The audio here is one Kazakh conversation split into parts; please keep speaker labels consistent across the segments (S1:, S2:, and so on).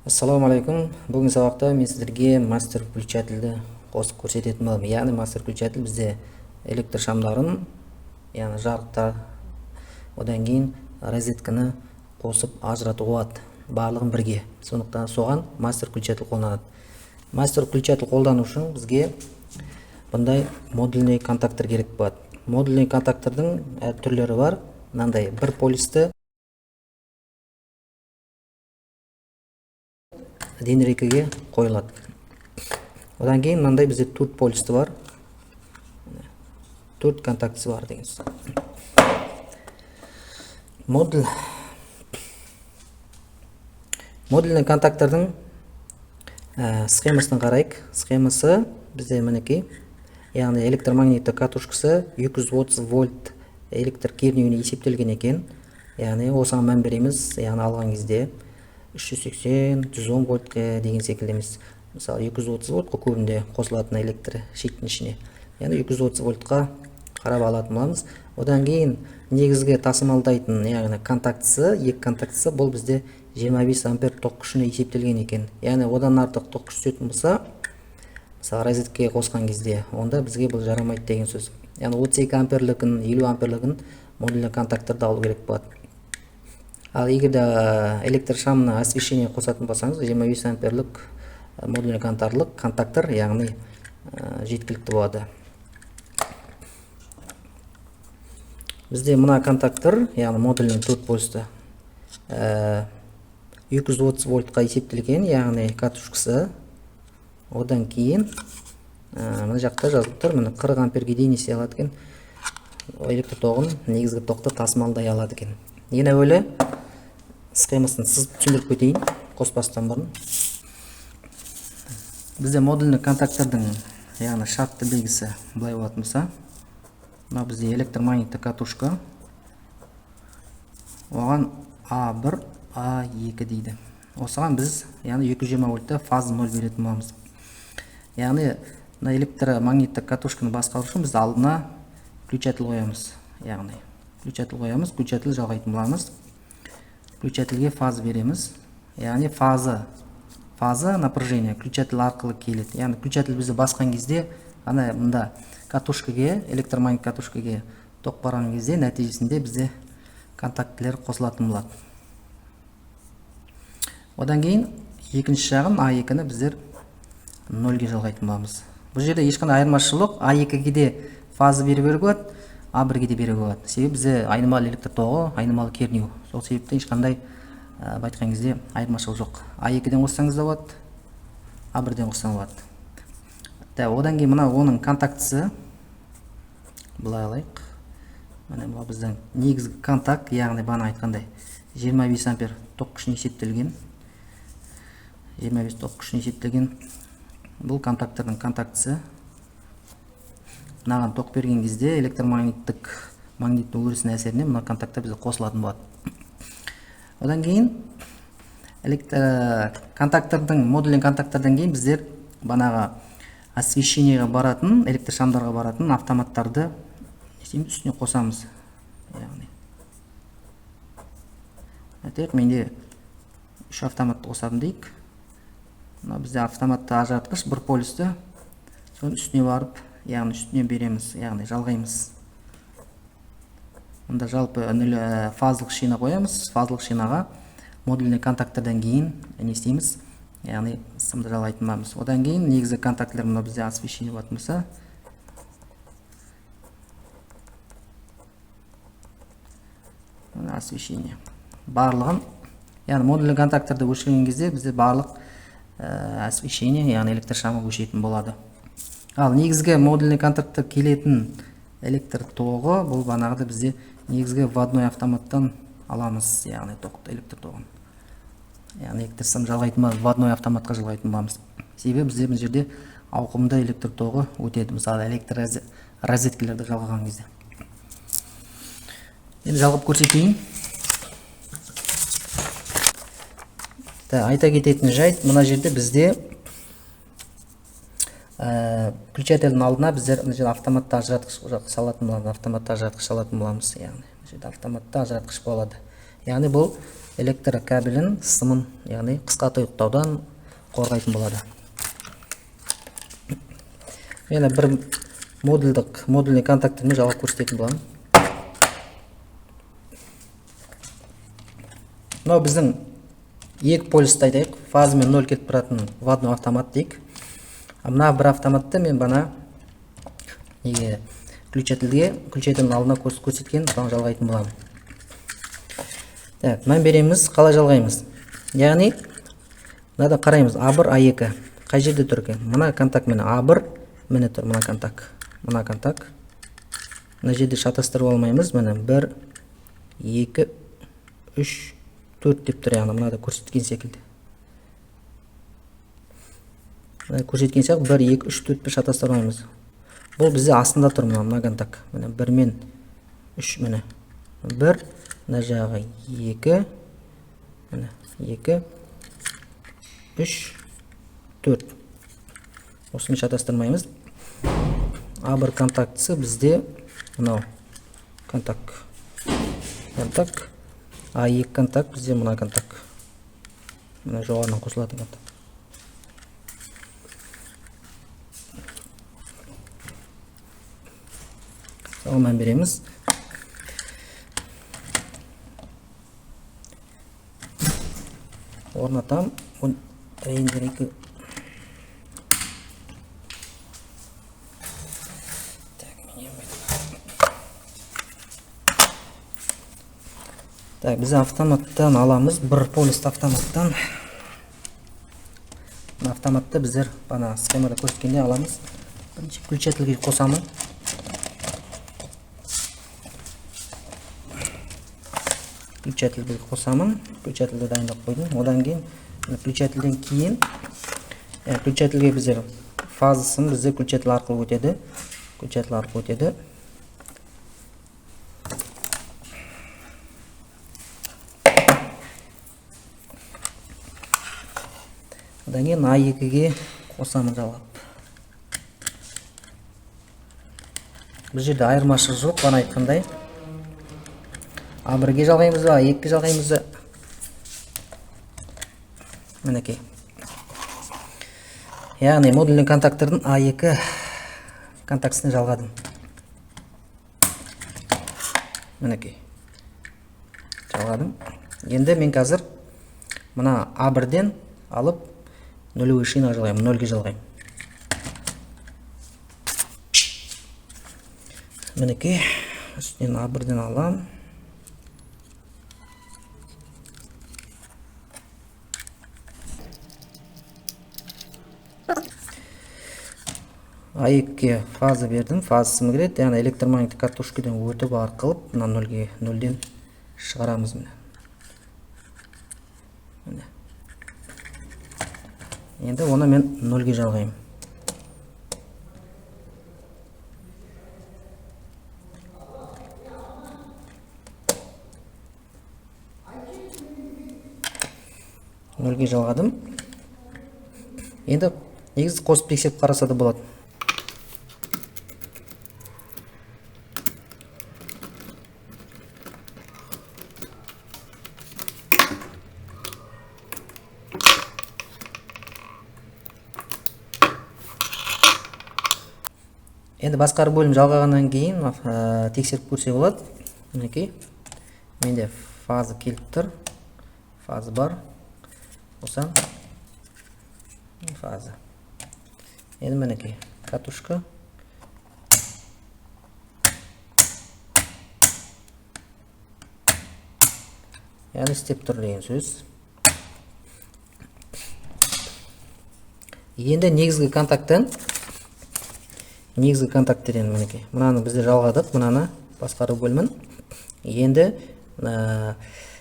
S1: Ассаламу алейкум. Бүгін сабақта мен сіздерге мастер включательді қосып көрсететін боламын. Яғни мастер включатель бізде электр шамдарын, яғни жарықта, одан кейін розетканы қосып ажыратуға болады. Барлығын бірге. Сондықтан соған мастер включатель қолданады. Мастер включатель қолдану үшін бізге бұндай модульный контактор керек болады. Модульный контактордың түрлері бар. Мынандай бір полисті денерекеге қойылады. Одан кейін мынандай бізде 4 полисті бар. 4 контактісі бар деген сөз. Модульный контактордың схемасына қарайық. Схемасы бізде мінекей. Яғни электромагниттік катушкасы 230 вольт электр кернеуіне есептелген екен. Яғни осыған мән береміз. Яғни алған кезде 380, 110 вольтқа деген секілді емес. Мысалы 230 вольтқа көбінде қосылатын электр шиттің ішіне. Яғни 230 вольтқа қарап алатын боламыз. Одан кейін негізгі тасымалдайтын, яғни контактісі, екі контактісі бұл бізде 25 ампер тоқ күшіне есептелген екен. Яғни одан артық тоқ күш түсетін болса, мысалы розеткеге қосқан кезде, онда бізге бұл жарамайды деген сөз. Яғни 32 амперлігін, 50 амперлігін модульный контакторда алу керек болады. Ал егерде электр шамына освещение қосатын болсаңыз, 25 амперлік модульный контактор, яғни жеткілікті болады. Бізде мына контактор, яғни модульный 4 полисті 230 вольтқа есептелген, яғни катушкасы. Одан кейін мына жақта жазылып тұр, міне 40 амперге дейін есе алады екен. Электр тоғын негізгі тоқты тасымалдай алады екен. Ең әуелі схемасын сызып түсіндіріп кетейін, қоспастан бұрын. Бізде модульный контактордың, яғни шартты белгісі былай болатын болса, мына бізде электромагниттік катушка. Оған А1, А2 дейді. Осыған біз, яғни 220 вольтта фазы 0 беретін боламыз. Яғни электромагниттік катушканы басқару үшін біз алдына включатель қоямыз. Яғни включатель қоямыз, включатель жалғайтын боламыз. Включательге фаза береміз. Яғни фаза напряжение включатель арқылы келеді. Яғни включатель бізді басқан кезде, ана мында катушкаге, электромагнит катушкаге тоқ барған кезде нәтижесінде бізде контактілер қосылатын болады. Одан кейін екінші жағын А2-ні біздер 0-ге жалғайтын боламыз. Бұл жерде ешқандай айырмашылық, А2-ге де фаза беруге болады, А1-ге де беруге болады. Себебі бізде айнымалы электр тоғы, айнымалы кернеу. Сол себептен ешқандай айтқан кезде айырмашылық жоқ. А2-ден қоссаңыз да болады, А1-ден қоссаңыз болады. Одан кейін мына оның контактісі былай алайық. Міне бұл біздің негізгі контакт, яғни бана айтқандай 25 ампер тоқ күшіне есептелген. 25 тоқ күшіне есептелген бұл контактордың контактісі. Мынаған тоқ берген кезде электромагниттік өрісінің әсеріне мына контакттар бізде қосылатын болады. Одан кейін модульный контактордан кейін біздер банаға освещениеге баратын, электр шамдарға баратын автоматтарды үстіне қосамыз. Менде 3 автоматты қосадым дейік. Бізде автоматты ажыратқыш бір полисті соның үстіне барып, яғни үстіне береміз, яғни жалғаймыз. Онда жалпы фазалық шина қоямыз. Фазалық шинаға модульный контактордан кейін не істейміз, яғни сымды жалғайтын боламыз. Одан кейін негізгі контактілер мына бізде освещение болатын болса, освещение барлығын, яғни модульный контакторды өшірген кезде бізде барлық освещение, яғни электр шамы өшетін болады. Ал негізгі модульный контактор келетін электр тоғы, бұл банағыда бізде негізгі вводной автоматтан аламыз, яғни тоқты, электр тоғын. Яғни электр сым жалғайтын боламыз, вводной автоматқа жалғайтын боламыз. Себебі бізде бұл жерде ауқымды электр тоғы өтеді, мысалы электр розеткілерді жалғаған кезде. Енді жалғап көрсетейін. Айта кететін жайт, мына жерде бізде включательдің алдына біздер автоматты ажыратқыш салатын боламыз. Автоматты ажыратқыш болады. Яғни автоматты ажыратқыш болады. яғни бұл электр кабелін сымын, яғни қысқа тұйықтаудан қорғайтын болады. Мен бір модульный контактіні жалғап көрсететін боламын. Мынау біздің екі полюсті айтайық, фазымен 0 кетіп тұратын ватный автомат дейік. Мына бір автоматты мен бана включателдің алдына көрсеткен соң жалғайтын боламын. Мән береміз, қалай жалғаймыз. Яғни мынада қараймыз, A1, A2 қай жерде тұр екен? Мына контакт міне A1 міне тұр, мына контакт. Мына жерде шатастырып алмаймыз. Міне 1, 2, 3, 4 деп тұр, яғни мынада көрсеткен секілді. Көрсеткен сияқты 1, 2, 3, 4 бір шатастырып алмаймыз. Бұл бізде астында тұр мына контакт. Міне 1 мен 3 міне 1, мына жағы 2, міне 2, 3, 4. Осыны шатастырмаймыз. A1 контактысы бізде мынау контакт. A2 контакт бізде мына контакт. Мына жоғарынан қосылатын контакт. Сол мән береміз. Орнатам. Рейндер-2. Біз автоматтан аламыз, бір полюсті автоматтан. Автоматты біздер бана схемада көрсеткенде аламыз. Бірінші включателге қосамын. Включательге дайындап қойдым. Одан кейін включательден кейін включательге біздер фазасын бізде включатель арқылы өтеді. Одан кейін A2-ге қосамын жалғап. Бұл жерде айырмашылық жоқ, бана айтқандай. A1-ге жалғаймыз ба, A2-ге жалғаймыз ба? Мінекей. Яғни модульный контактордың A2 контактісіне жалғадым. Мінекей. Жалғадым. Енді мен қазір мына A1-ден алып нулевой шина жалғаймын, 0-ге жалғаймын. Мінекей, үстінен A1-ден алам. A2-ге фаза бердім, фазасымы кіреді, яғни электромагниттік катушкадан өтіп арқылып, мына 0-ден шығарамыз міне. Енді оны мен 0-ге жалғаймын. Нөлге жалғадым. Енді негізі қосып тексеріп қараса да болады. Енді басқары бөлім жалғағаннан кейін тексеріп көрсе болады. Мінекей, менде фаза келіп тұр. Фаза бар. Осыған фаза. Енді мінекей, катушка. Яғни істеп тұр деген сөз. Енді негізгі контакттерден мінекей. Мынаны бізде жалғадық, мынаны басқару бөлімін. Енді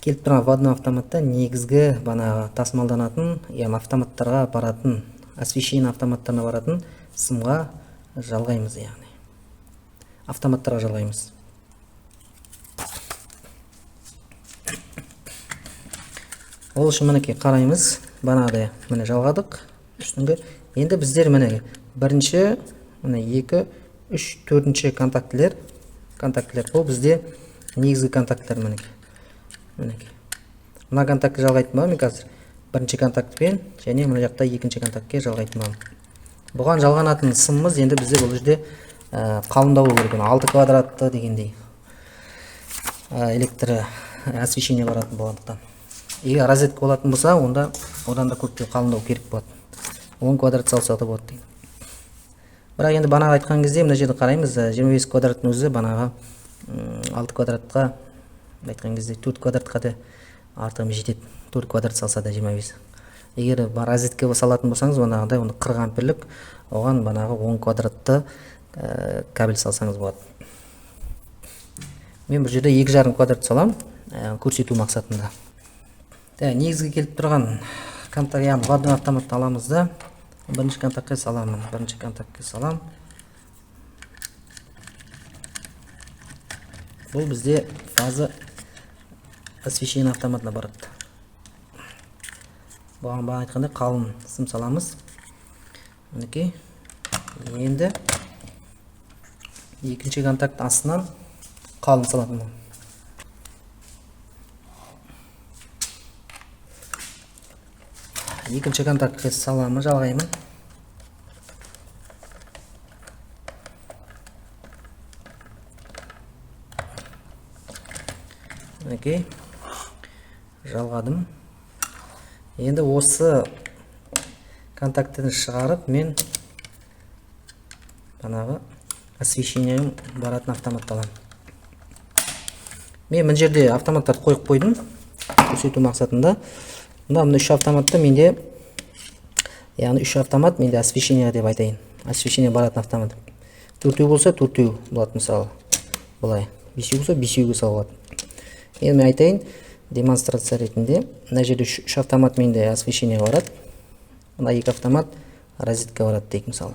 S1: келіп тұрған ватный автоматта негізгі бана тасымалданатын, яғни автоматтарға баратын, освещение автоматтарына баратын сымға жалғаймыз, яғни. Автоматтарға жалғаймыз. Ол үшін мінекей қараймыз, банағыдай міне жалғадық. Үстіңгі. Енді біздер мінекей бірінші, міне 2, 3, 4-ші контактілер. Бұл бізде негізгі контакттар мінекей. мінекей. Мына контактке жалғайтын боламын мен қазір. Бірінші контактпен және мына жақта екінші контактке жалғайтын боламын. Бұған жалғанатын сымымыз енді бізде бұл жерде қалыңдау болу керек. 6 квадратты дегендей электр освещение баратын болғандықтан. Егер розетка болатын болса, онда одан да көптеу қалыңдау керек болады. 10 квадрат салса да болады дейді. Бірақ енді банағы айтқан кезде мына жерде қараймыз, 25 квадраттың өзі банағы 6 квадратқа айтқан кезде 4 квадратқа да артығымен жетеді. 4 квадрат салса да 25. Егер розетка салатын болсаңыз, онда 40 амперлік, оған банағы 10 квадратты кабель салсаңыз болады. Мен бұл жерде 2,5 квадрат салам, көрсету мақсатында. Негізге келіп тұрған контакт, яғни вводной автоматты аламыз да, бірінші контактқа саламын. Бірінші контактқа салам. Бұл бізде фаза освещение автоматына барады. Бұған айтқанда қалың сым саламыз. Мінекей. Енді екінші контакт астынан қалың салатын бұл. Екінші контактқа саламын, жалғаймын. Мінекей. Жалғадым. Енді осы контакттен шығарып, мен банағы освещением баратын автоматты аламын. Мен мына жерде автоматтарды қойып қойдым, көрсету мақсатында. Мына 3 автоматты менде, яғни 3 автомат менде освещение деп айтайын. Освещение баратын автомат. 4 болса 4 болады мысалы. Бұлай. 5 болса 5-ге салады. Енді мен айтайын, демонстрация ретінде, мына жерде 3 автомат менде освещение барады. Мына 2 автомат розетка барады дейік мысалы.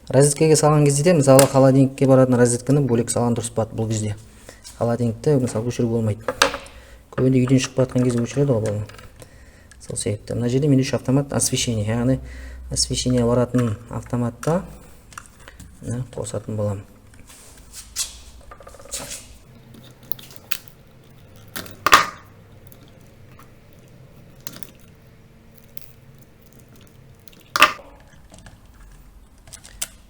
S1: Розеткаға салған кезде, мысалы холодильникке баратын розетканы бөлек салған дұрыс болады бұл кезде. Холодильникті мысалы өшіруге болмайды. Көбінде үйден шығып жатқан кезде өшіреді ғой. Сол себепті. Мына жерде менде 3 автомат освещение, яғни освещение баратын автоматта қосатын боламын.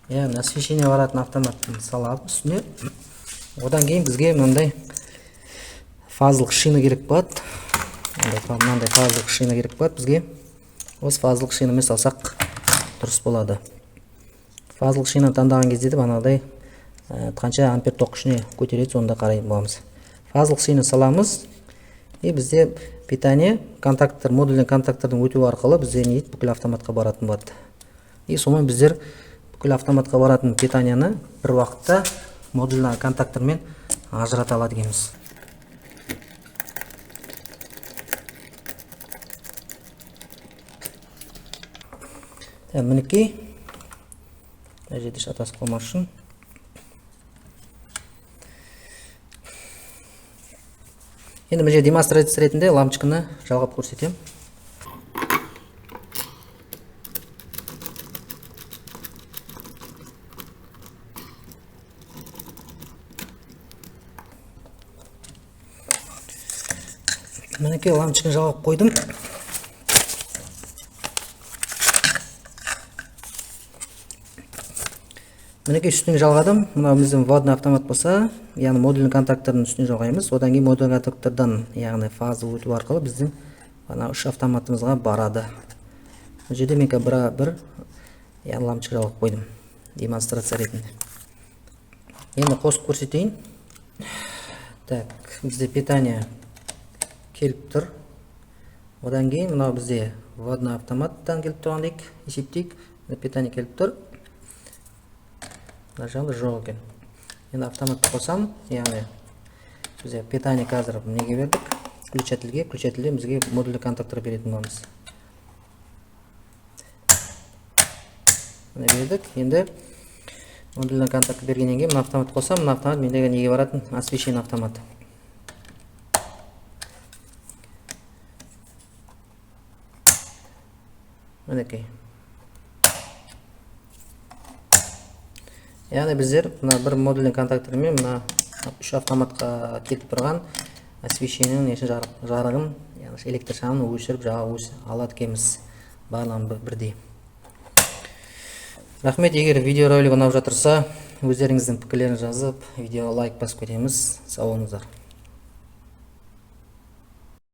S1: Яғни освещение баратын автоматтың салап үстіне. Одан кейін бізге мынандай фазалық шина керек болады. Мынандай фазалық шина керек болады бізге. Осы фазалық шинамен салсақ дұрыс болады. Фазалық шина таңдаған кезде де банағыдай қанша ампер тоқ күшіне көтереді, сонда қарайтын боламыз. Фазалық шина саламыз. Бізде питание контакттар, модульный контактордың өтуі арқылы бізде бүкіл автоматқа баратын болады. Сонымен біздер бүкіл автоматқа баратын питанияны бір уақытта модульный контактормен ажырата алады екенбіз. Мінекей. Мына жерде шатасып қалмас үшін. Енді мына жерде демонстрация ретінде лампочканы жалғап көрсетемін. Мінекей лампочканы жалғап қойдым. Мінекей үстіне жалғадым. Мына біздің вводный автомат болса, яғни модульный контактордың үстіне жалғаймыз. Одан кейін модульный контактордан, яғни фаза өту арқылы біздің 3 автоматымызға барады. Бұл жерде мен бір лампочка жалғап қойдым. Демонстрация ретінде. Енді қосып көрсетейін. Бізде питание келіп тұр. Одан кейін мынау бізде вводный автоматтан келіп тұрған дейік, есептейік. Питание келіп тұр. Мына жағында жоқ екен. Енді автоматты қосам, яғни бізде питание қазір неге бердік? Включателге, включателден бізге модульный контактор беретін боламыз. Мына бердік. Енді модульный контактор бергеннен кейін мына автомат қосам, мына автомат мендегі неге баратын? Освещение автоматы. Мінекей. Яғни біздер бір модульный контактормен 3 автоматқа келіп тұрған освещениенің жарығын, яғни электр шамын өшіріп алады екенбіз. Барлығын бірдей. Рахмет, егер видео ролик ұнап жатырса, өздеріңіздің пікірлерін жазып, видео лайк басып кетеміз. Сау болыңыздар.